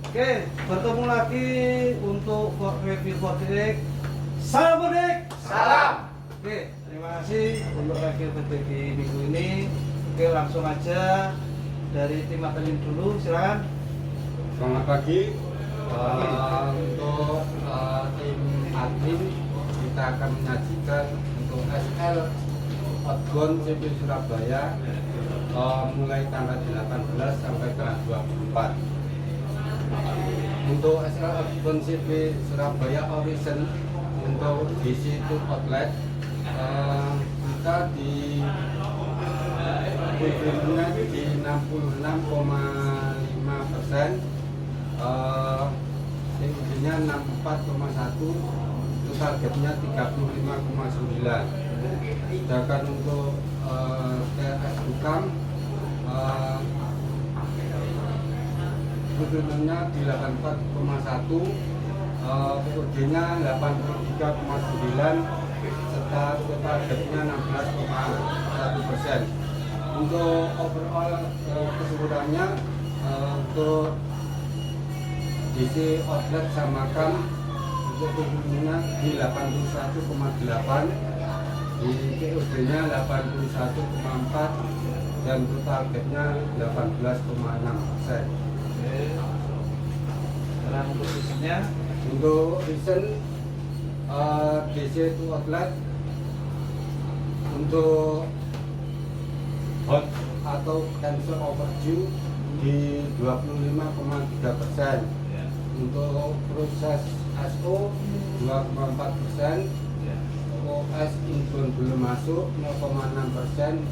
Oke, bertemu lagi untuk review Fortnite. Salam Fortnite. Salam. Oke, terima kasih untuk review Fortnite minggu ini. Oke, langsung aja dari tim admin dulu, silakan. Selamat pagi. Untuk tim admin kita akan menyajikan untuk SL Outbound CP Surabaya mulai tanggal 18 sampai tanggal 24. Untuk SL Outbound CP Surabaya Origin untuk DC to outlet kita di revenue-nya di 66,5%, tingginya 64,1, itu targetnya 35,9. Sedangkan untuk TRS Bukam revenue-nya di 84,1, POD-nya 83,9, serta targetnya 16,1%. Untuk overall keseluruhannya untuk DC outlet samakan untuk revenue-nya di 81,8, di POD-nya 81,4, dan untuk targetnya 18,6%. Sekarang untuk visinya. Untuk reason DC to outlet untuk hot atau cancel overdue di 25,3%. Untuk proses SO 2,4%, OS inbound belum masuk 0,6%,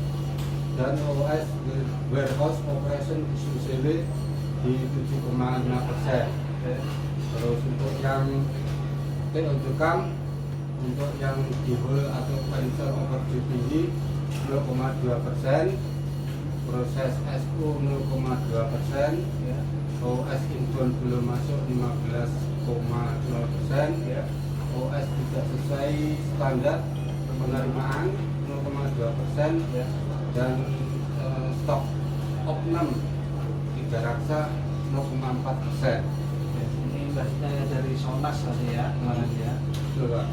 dan OS warehouse operation issue di 7,5%. Terus untuk yang TO Jukam, untuk yang di whole atau cancel overdue tinggi 0,2%, proses SO 0,2%, OS inbound belum masuk 15,0%, OS tidak sesuai standar penerimaan 0,2%, dan stok opnam 3 raksa 0,4%. Ini bahasanya dari Sonas tadi ya, kemarin ya. Betul, Pak.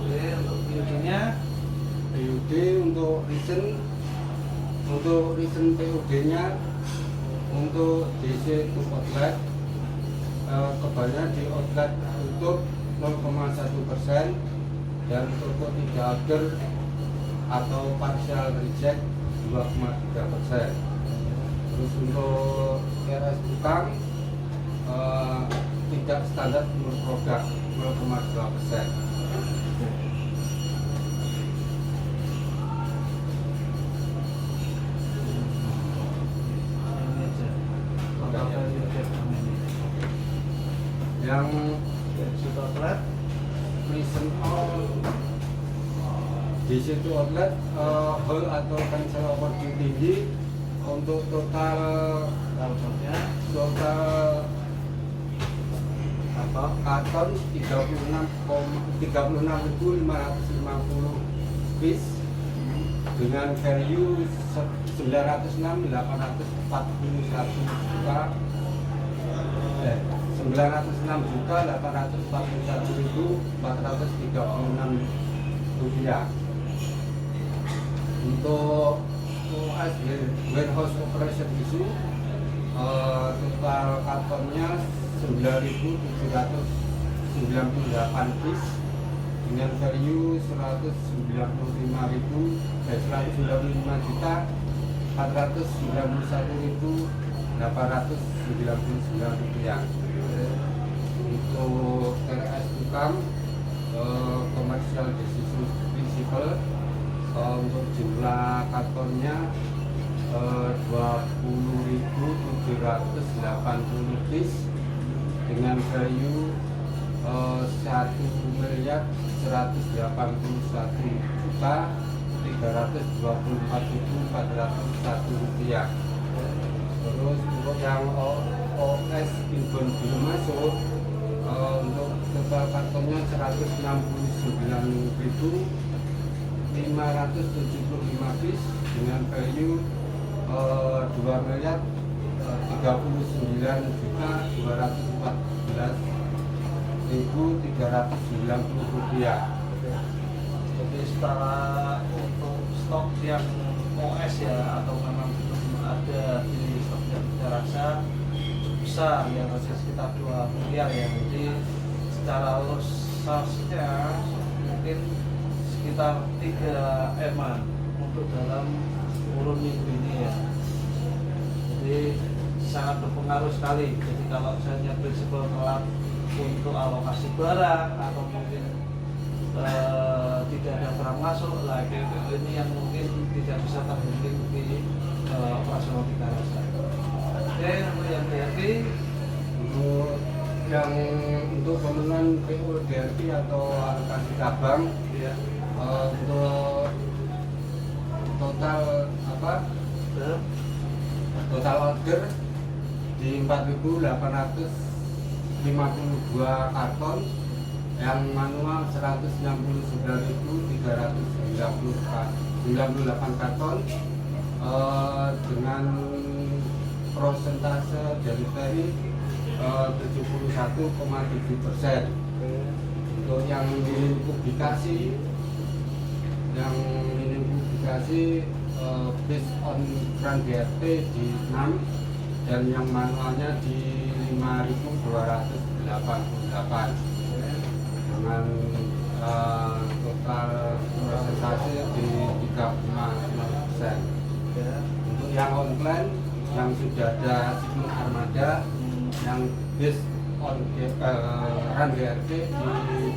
Oke, untuk POD-nya. POD untuk reason POD-nya untuk DC to outlet kebanyakan di outlet tutup 0,1%, dan toko tidak order atau partial reject 2,3%. Terus untuk RS Bukang tidak standar menurut produk 0,2%. Yang Sudah outlet. reason all di situ outlet whole atau cancel overdue tinggi untuk total karton 36.550 piece dengan value 906.841.436 Untuk OS warehouse operation issue total kartonnya 9.798 piece dengan value 195.491.899 rupiah. Untuk RS Bukam commercial decision principle untuk jumlah kartonnya 20.780 piece dengan value 1.131.324.401 rupiah. Terus untuk yang OS inbound belum masuk, untuk total kartonnya 169.575 piece dengan value 2.450.000 Rp39.214.390. Jadi secara untuk stok yang OS ya, atau memang belum ada di stoknya, kita rasa cukup besar ya, masih sekitar 2 miliar ya. Jadi secara loss sales-nya mungkin sekitar 3 M-an untuk dalam kurun minggu ini ya. Jadi sangat berpengaruh sekali. Jadi kalau misalnya prinsipal telat untuk alokasi barang atau mungkin tidak ada barang masuk, lah ini yang mungkin tidak bisa terhubung di operasional kita rasa. Oke, untuk yang DRT, untuk pemenuhan PO DRT atau alokasi cabang, ya, untuk total total order di 4.852 karton, yang manual 169.398 karton, dengan prosentase delivery 71,7%. Untuk yang minim publikasi based on brand DRT di 6, dan yang manualnya di 5.288 dengan total persentase di 3,5%. Untuk yang online yang sudah ada siklus armada yang based on run DRT di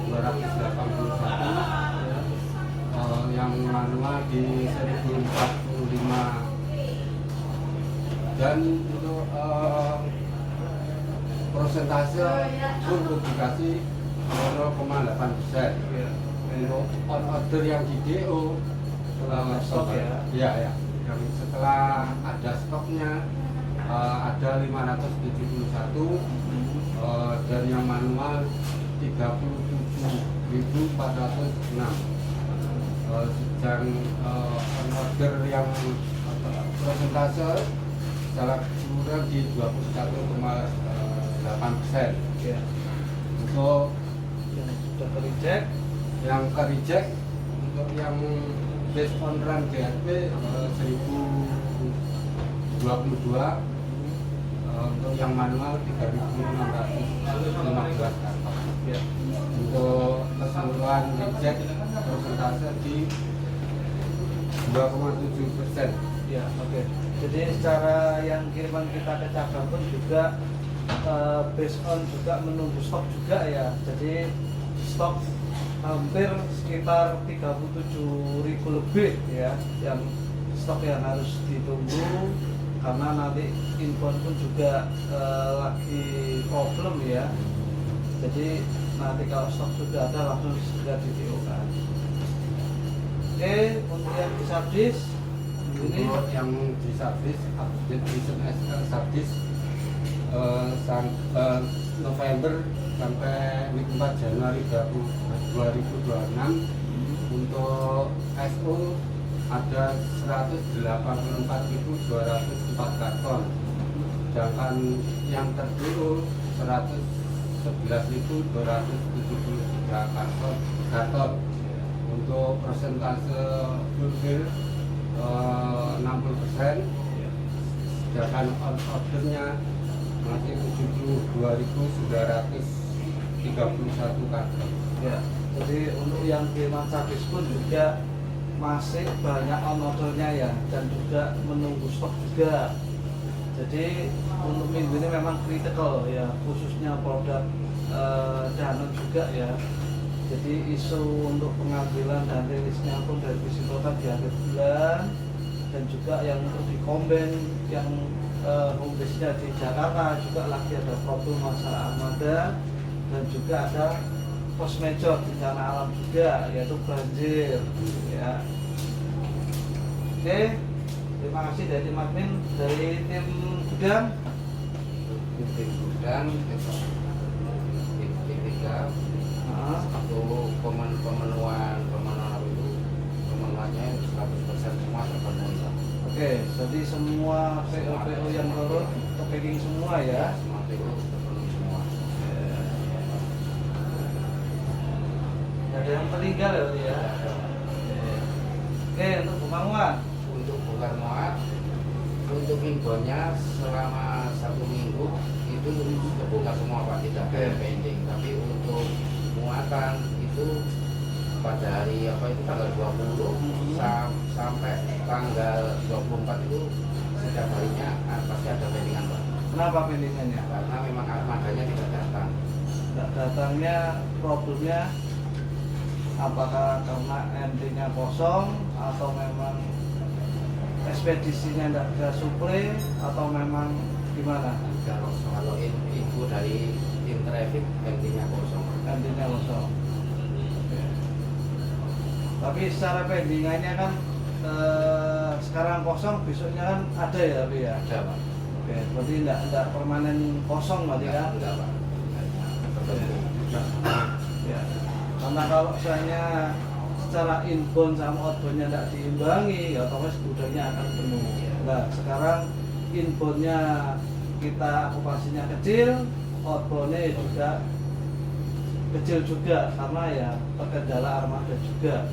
281, yang manual di 1045, dan untuk prosentase full publikasi 0,8%. Untuk on order yang di DO stok ya. Ya, yang setelah ada stoknya ada 571, dan yang manual 37.406. Dan on order yang persentase secara keseluruhan di 21,8%. Ya. Untuk Yang sudah ke-reject, untuk yang based on run DRP 1022, untuk yang manual 3.615 karton. ya. Untuk keseluruhan reject persentase di 2,7%. Ya, oke. Jadi secara yang kiriman kita ke cabang pun juga based on juga menunggu stok juga ya. Jadi stok hampir sekitar 37.000 lebih ya, yang stok yang harus ditunggu, karena nanti inbound pun juga lagi problem ya. Jadi nanti kalau stok sudah ada langsung segera di PO kan. Oke, untuk yang di subdis ini Untuk yang di service update season SR service November sampai week 4 Januari 2026. Untuk SO ada 184.204 karton, sedangkan yang ter-DO 111.273 karton. Untuk persentase fulfill 60%, sedangkan on ordernya masih 72.931 karton. ya. Jadi untuk yang kiriman subdis pun juga masih banyak on ordernya ya, dan juga menunggu stok juga. Jadi untuk minggu ini memang kritikal ya, khususnya produk Danone juga ya. Jadi isu untuk pengambilan dan rilisnya pun dari Visipota di akhir bulan, dan juga yang untuk di Komben yang home base-nya di Jakarta juga lagi ada problem masalah armada, dan juga ada force major bencana alam juga, yaitu banjir ya. Oke, terima kasih dari tim admin, dari tim gudang. Tim gudang, tim tiga. Untuk pemenuhannya 100% semua terpenuhi. Oke, jadi semua PO yang turun ke packing semua ya. Semua PO terpenuhi semua. Nggak ada yang meninggal ya. Oke, untuk Bukamuat. Untuk bongkar muat, untuk inboundnya selama 1 minggu itu terbongkar semua Pak, tidak ada yang pending. Tapi untuk muatan itu pada hari apa itu tanggal 20 sampai tanggal 24 itu setiap harinya pasti ada pendingan Pak. Kenapa pendingannya? Karena memang armadanya tidak datang. Nggak datangnya problemnya apakah karena MT-nya kosong atau memang ekspedisinya tidak bisa suplai atau memang gimana? Kalau info dari tim traffic MT-nya kosong. MT-nya kosong. Tapi secara pendingannya kan sekarang kosong, besoknya kan ada ya tapi ya. Ada Pak. Oke, berarti tidak permanen kosong berarti kan? Enggak Pak. Tertentu. Ya. Karena kalau misalnya secara inbound sama outboundnya tidak diimbangi, ya otomatis gudangnya akan penuh. Nah, sekarang inboundnya kita okupasinya kecil, outboundnya juga kecil juga karena ya terkendala armada juga.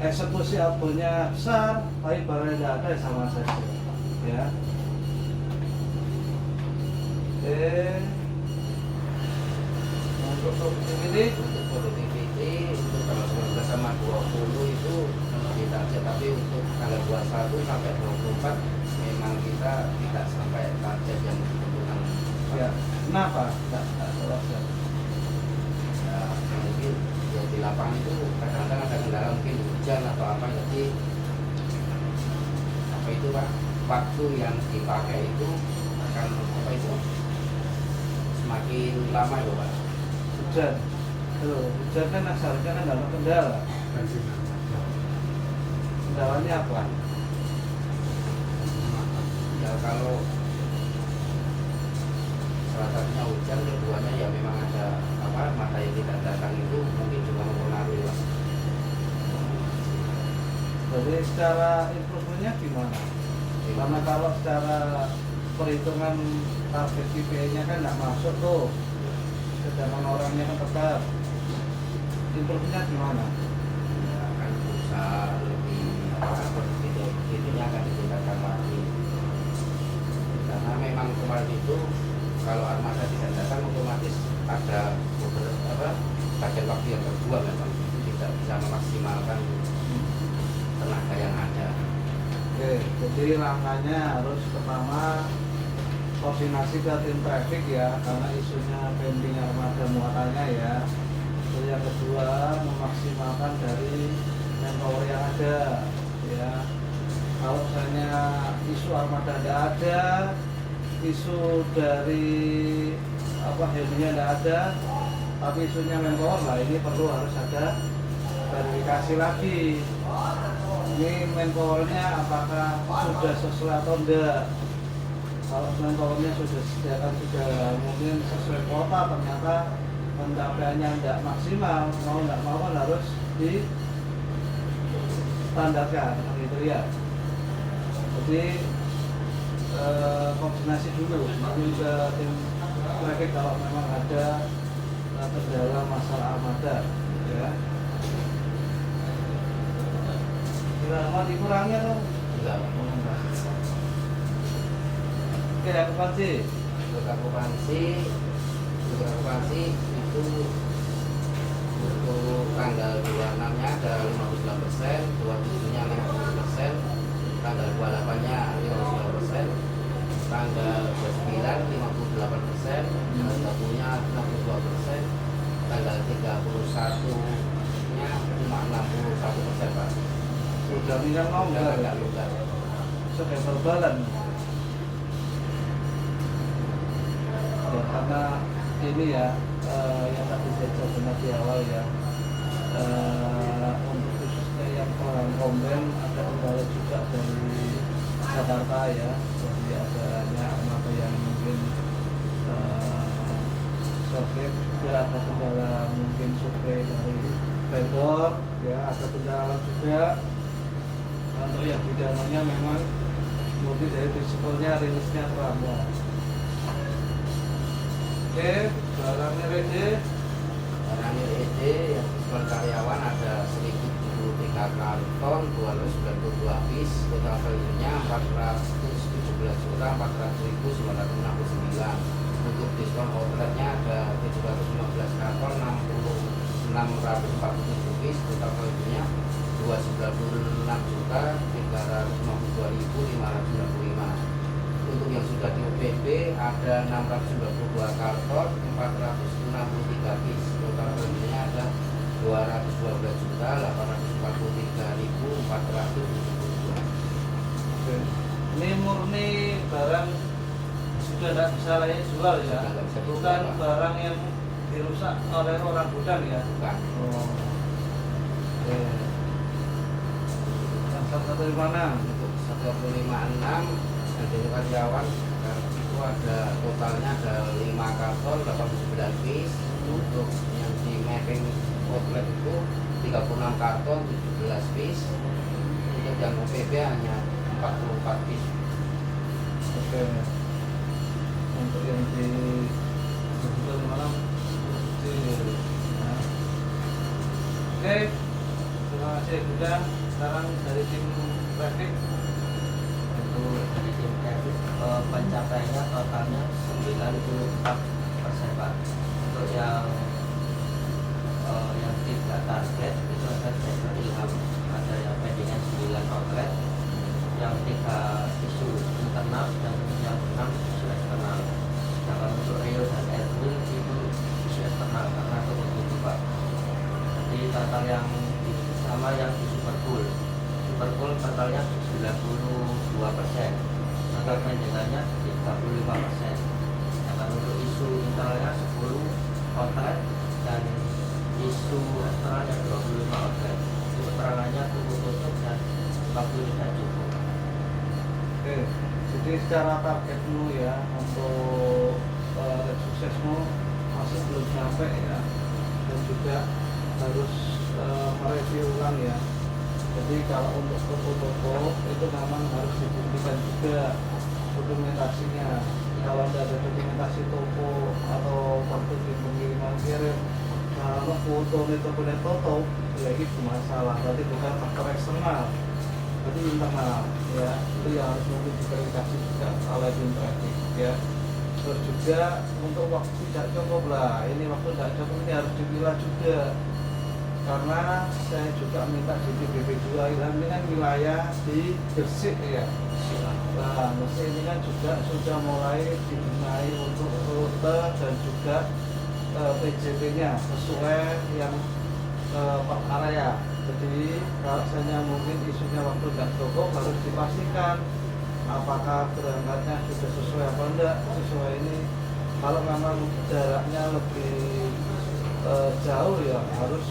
Eksekusi outboundnya besar, tapi barangnya tidak ada sama saja. Ya. Untuk ini Untuk productivity untuk tanggal 19 sama 20 itu kita aja, tapi untuk tanggal 21 sampai 24 memang kita tidak sampai target yang ditentukan. ya, kenapa? Tidak selesai. Ya, mungkin ya di lapangan itu kadang-kadang ada kendala mungkin hujan atau apa, jadi apa itu Pak, waktu yang dipakai itu akan apa itu semakin lama ya Pak. Hujan. Tuh, hujan kan asalnya kan dalam kendala. Kendalanya apa? Ya kalau salah satunya hujan, keduanya ya memang ada apa mata yang tidak datang itu mungkin juga mempengaruhi Pak. Jadi secara improvementnya gimana? Karena kalau secara perhitungan target KPI-nya kan nggak masuk tuh, sedangkan orangnya kan tetap. Improvementnya gimana? Ya akan berusaha lebih apa itunya akan ditingkatkan lagi, karena memang kemarin itu kalau armada tidak datang otomatis ada beberapa bagian waktu yang kedua memang tidak bisa memaksimalkan tenaga yang ada. Oke, jadi langkahnya harus pertama koordinasi ke tim traffic ya, karena isunya pending armada muatannya ya. Terus yang kedua memaksimalkan dari manpower yang ada ya. Kalau misalnya isu armada tidak ada, isu dari apa helmnya tidak ada, tapi isunya manpower lah, ini perlu harus ada verifikasi lagi. Ini manpowernya apakah sudah sesuai atau enggak. Kalau manpowernya sudah disediakan sudah mungkin sesuai kuota, ternyata pencapaiannya tidak maksimal, mau tidak mau kan harus distandarkan gitu ya. Jadi koordinasi dulu mungkin ke tim traffic kalau memang ada kendala masalah armada ya. Tidak mau dikurangnya dong. Enggak. Oke, apa sih? Untuk akupansi itu untuk tanggal 26-nya ada 59%, 27-nya 50%, tanggal 28-nya 59%, tanggal 29 58%, tanggal 30-nya 62%, tanggal 31-nya cuma 61% Pak. Sudah minyak longgar Enggak longgar. sudah berbalan ya, karena ini ya yang tadi saya jelaskan di awal ya, untuk khususnya yang pelayan komben ada kendala juga dari Jakarta ya, jadi adanya armada yang mungkin shortcut juga, ada kendala mungkin suplai dari vendor ya, ada kendala juga untuk yang bidangnya memang multi dari prinsipalnya rilisnya terlambat. Oke, barangnya ready. Barangnya ED yang diskon karyawan ada 1073 karton, 292 piece, total value-nya 417.400.969. Untuk diskon outletnya ada 715 karton, 647 piece, total value-nya 296.352.595. Untuk yang sudah di OPB ada 692 karton, 463 piece, total value-nya ada 212.843.472. Oke. Ini murni barang sudah tidak bisa lagi jual ya, Sudah nggak bisa dijual, bukan Pak. barang yang dirusak oleh orang gudang ya. Bukan. Oh. Oke. Yang 156 Untuk 156 yang dari karyawan itu ada totalnya ada 5 karton, 89 piece. Untuk yang di mapping outlet itu 36 karton, 17 piece. Untuk yang OPB hanya 44 piece. Oke. Untuk yang di malam nah. Oke, terima kasih Buddha. Sekarang dari tim traffic Untuk dari tim traffic pencapaiannya totalnya 94% Pak. Untuk yang tidak target itu ada Center Ilham, ada yang pendingan 9 outlet, yang 3 isu internal dan yang 6 isu eksternal. Sedangkan untuk Rio dan Erwin itu isu eksternal karena tutup Pak. Jadi total yang sama yang di Superpool totalnya 92%, total pendingannya 35%. Sedangkan untuk isu internalnya 10 outlet dan isu eksternalnya 25 outlet. Itu keterangannya tutup dan waktu tidak cukup. Oke, jadi secara targetmu ya untuk suksesmu masih belum sampai ya, dan juga harus mereview ulang ya. Jadi kalau untuk toko-toko itu memang harus dibuktikan juga dokumentasinya. Kalau tidak ada dokumentasi toko atau waktu di pengiriman kirim, kalau foto itu boleh tutup, ya itu masalah. Berarti bukan faktor eksternal, berarti internal ya. Itu yang harus mungkin diverifikasi juga oleh tim traffic ya. Terus juga untuk waktu tidak cukup lah, ini waktu tidak cukup ini harus dipilah juga, karena saya juga minta di BPB2 Ilham ini kan wilayah di Gresik ya. Nah, Gresik ini kan juga sudah mulai dibenahi untuk rute dan juga PJT-nya sesuai yang per area. Jadi kalau misalnya mungkin isunya waktu tidak cukup, harus dipastikan apakah berangkatnya sudah sesuai apa enggak sesuai ini. Kalau memang jaraknya lebih jauh ya harus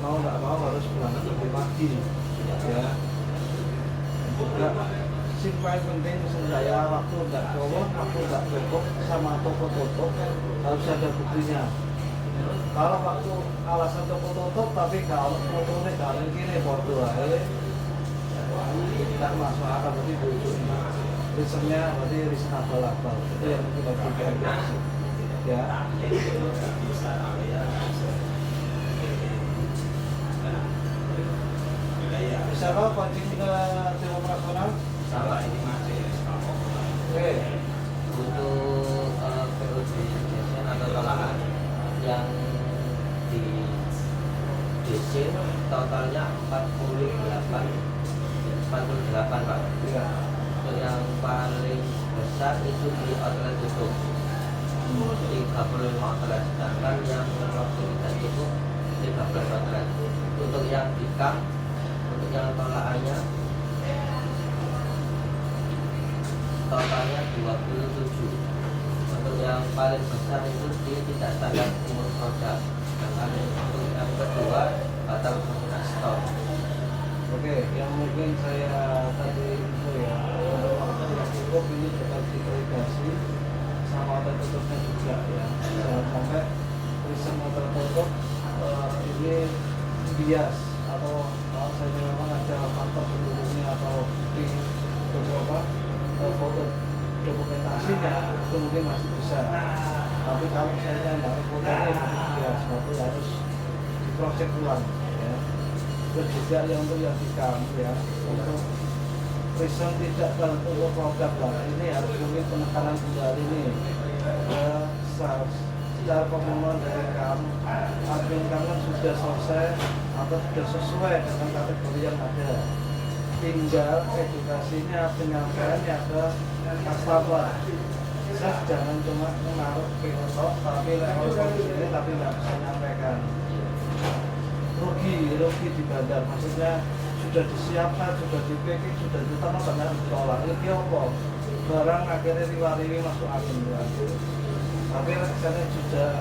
mau nggak mau harus berangkat lebih pagi ya. Dan juga sing paling penting saya waktu nggak cukup, waktu nggak cukup sama toko tutup harus ada buktinya. Kalau waktu alasan toko tutup tapi kalau fotonya kalau gini foto aja tidak masuk akal, berarti bujuknya reasonnya berarti reason abal-abal. Itu yang kita pikirkan ya. Bisa kok coaching ke tim operasional? Sama ini Oke. untuk POD atau tolakan yang di DC totalnya 48 Pak. Iya. Untuk yang paling besar itu di outlet tutup 35 outlet, sedangkan yang waktu tidak cukup 13 outlet. Untuk yang di KAM, untuk yang tolakannya totalnya 27. Untuk yang paling besar itu di tidak standar umur produk, sedangkan untuk yang kedua batal penggunaan stok. Oke, yang mungkin saya tadi info ya, untuk waktu yang cukup ini tetap diverifikasi sama otot tutupnya juga ya. Jangan sampai tulisan otot tutup ini bias atau kalau saya memang ada faktor pendukungnya atau Tapi kalau misalnya nggak ekonomi ya sesuatu harus diproses ulang ya. Terus juga yang untuk yang di kamu ya, untuk reason tidak untuk produk lah, ini harus mungkin penekanan kembali nih secara pengumuman dari kamu, admin kamu sudah selesai atau sudah sesuai dengan kategori yang ada, tinggal edukasinya penyampaiannya ke customer. Saya jangan cuma menaruh pintok tapi level kondisinya tapi nggak bisa menyampaikan, rugi di bandar, maksudnya sudah disiapkan, sudah di packing, sudah ditolak banyak ditolak. Ini apa? Barang akhirnya riwa-riwi masuk angin ya. Tapi misalnya sudah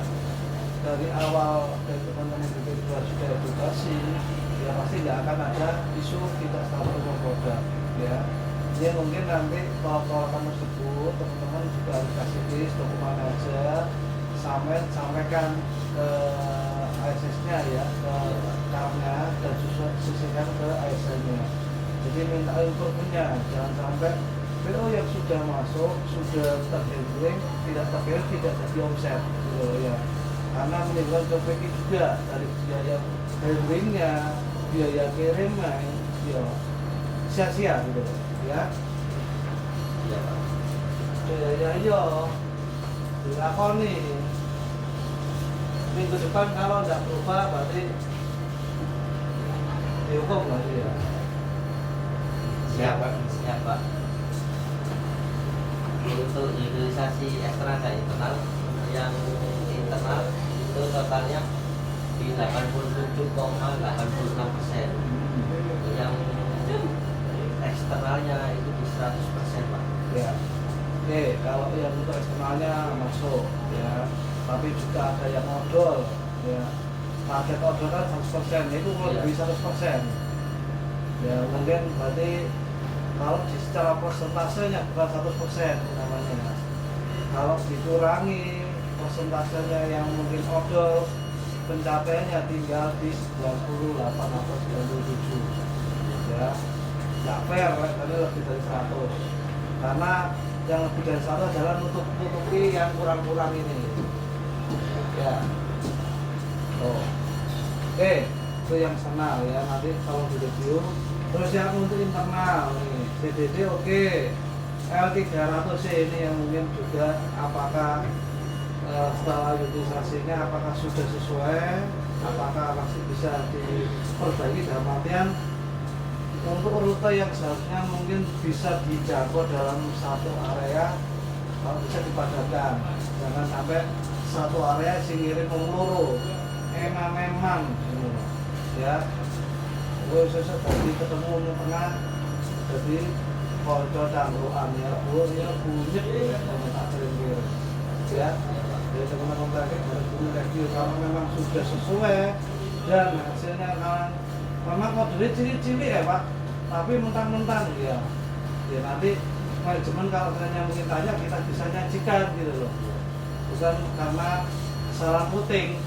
dari awal dari teman-teman juga sudah edukasi, ya pasti nggak akan ada isu tidak stabil produk ya. Dia mungkin nanti kalau kamu sebut teman-teman juga harus kasih list dokumen aja, sampaikan ke ISS-nya ya, ke karnya dan sisihkan ke ISS-nya. Jadi minta infonya, jangan sampai PO yang sudah masuk, sudah terhandling, tidak terkirim, tidak jadi omset gitu ya. Karena menimbulkan conflict juga dari biaya handlingnya, biaya kirimnya, ya sia-sia gitu ya. Iya Pak. Ya iya, dilakoni. Minggu depan kalau tidak berubah berarti dihukum lagi ya. Siap Pak. Siap Pak. Untuk hilirisasi eksternal dan internal, yang internal itu totalnya di 87,86%. Yang eksternalnya itu di 100% Pak. Ya. Oke, kalau yang untuk eksternalnya masuk ya, tapi juga ada yang odol ya. Target odol kan 100%, itu lebih 100%. Ya mungkin berarti kalau di secara persentasenya bukan 100% namanya. Kalau dikurangi persentasenya yang mungkin odol, pencapaiannya tinggal di 98 atau 97 ya. Nggak fair, tadi lebih dari 100 karena yang lebih dari 100 adalah nutupi yang kurang-kurang ini ya. Oke, itu yang eksternal ya, nanti kalau di review. Terus yang untuk internal nih, CDD oke. L300C ini yang mungkin juga apakah setelah utilisasinya apakah sudah sesuai, apakah masih bisa diperbaiki dalam artian untuk rute yang seharusnya mungkin bisa dijangkau dalam satu area, kalau bisa dipadatkan, jangan sampai satu area sing ngirim meluru memang ya. Gue sesek tadi ketemu di tengah, jadi kocok cangkruan ya, ya bunyek ya, kalau tak kirim ya. Jadi teman-teman terakhir harus dulu review kalau memang sudah sesuai dan hasilnya kawan. Memang modelnya ciri-ciri ya Pak, tapi mentang-mentang ya. Ya nanti manajemen kalau misalnya mungkin tanya kita bisa nyajikan gitu loh. Bukan karena salah puting,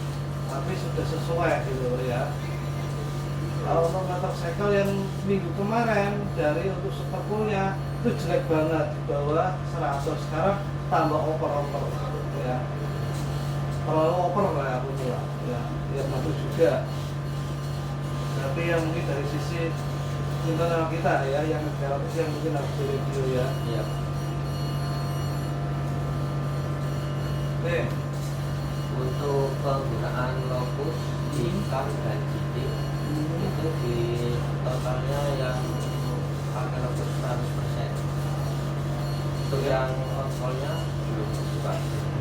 tapi sudah sesuai gitu loh ya. Kalau untuk motorcycle yang minggu kemarin dari untuk superpoolnya itu jelek banget, di bawah 100. Sekarang tambah over ya, terlalu over lah aku tuh ya, yang bagus juga. Tapi yang mungkin dari sisi internal kita ya, yang negara itu yang mungkin harus direview ya. Iya. Oke. Untuk penggunaan lokus, income dan GT itu di totalnya yang pakai lokus 100%. Untuk yang on-call-nya belum juga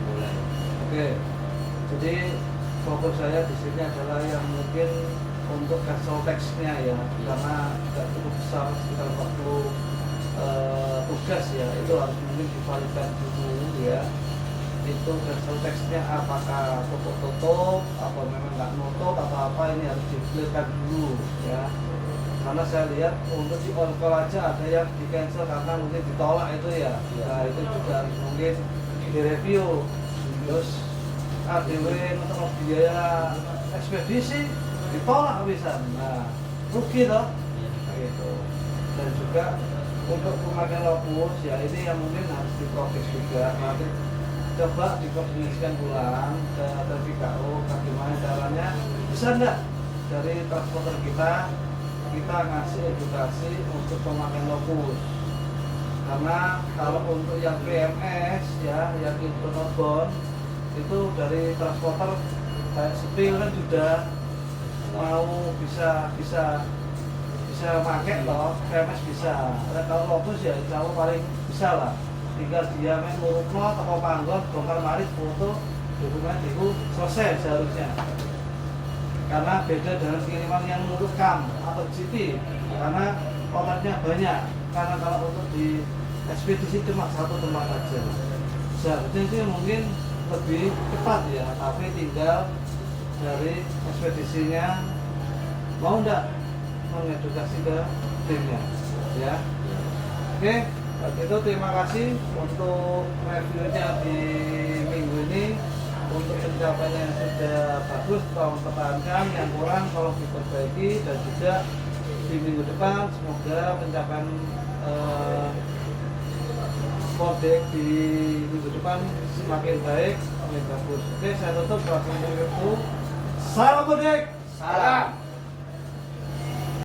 mulai. Oke. Jadi fokus saya di sini adalah yang mungkin untuk cancel tax-nya ya, karena tidak cukup besar sekitar 40 tugas ya, itu harus mungkin divalidkan dulu ya. Itu cancel tax-nya apakah tutup, apa memang nggak nutup atau apa, ini harus diclearkan dulu ya. Karena saya lihat untuk di on call aja ada yang di cancel karena mungkin ditolak itu ya. Nah itu juga harus mungkin direview. Terus ADW untuk biaya ekspedisi ditolak bisa, nah rugi toh gitu. Dan juga untuk pemakaian lokus ya, ini yang mungkin harus diproses juga nanti coba dikoordinasikan ulang ke TPKU bagaimana caranya, bisa enggak dari transporter kita ngasih edukasi untuk pemakaian lokus. Karena kalau untuk yang PMS ya, yang internal bound itu dari transporter kayak Sepil kan sudah mau bisa pakai loh, PMS bisa. Nah, kalau lokus ya insya Allah paling bisa lah. Tinggal dia main ngurukno atau panggon, bongkar marit, foto, dokumen itu selesai seharusnya. Karena beda dengan kiriman yang menurut KAM atau GT, karena outletnya banyak. Karena kalau untuk di ekspedisi cuma satu tempat saja. Seharusnya sih mungkin lebih cepat ya, tapi tinggal dari ekspedisinya mau enggak mengedukasi ke timnya ya. Oke, itu terima kasih untuk reviewnya di minggu ini. Untuk pencapaian yang sudah bagus tolong pertahankan, yang kurang tolong diperbaiki, dan juga di minggu depan semoga pencapaian Kodek di minggu depan semakin baik, semakin bagus. Oke, saya tutup. Salam Kodek. Salam.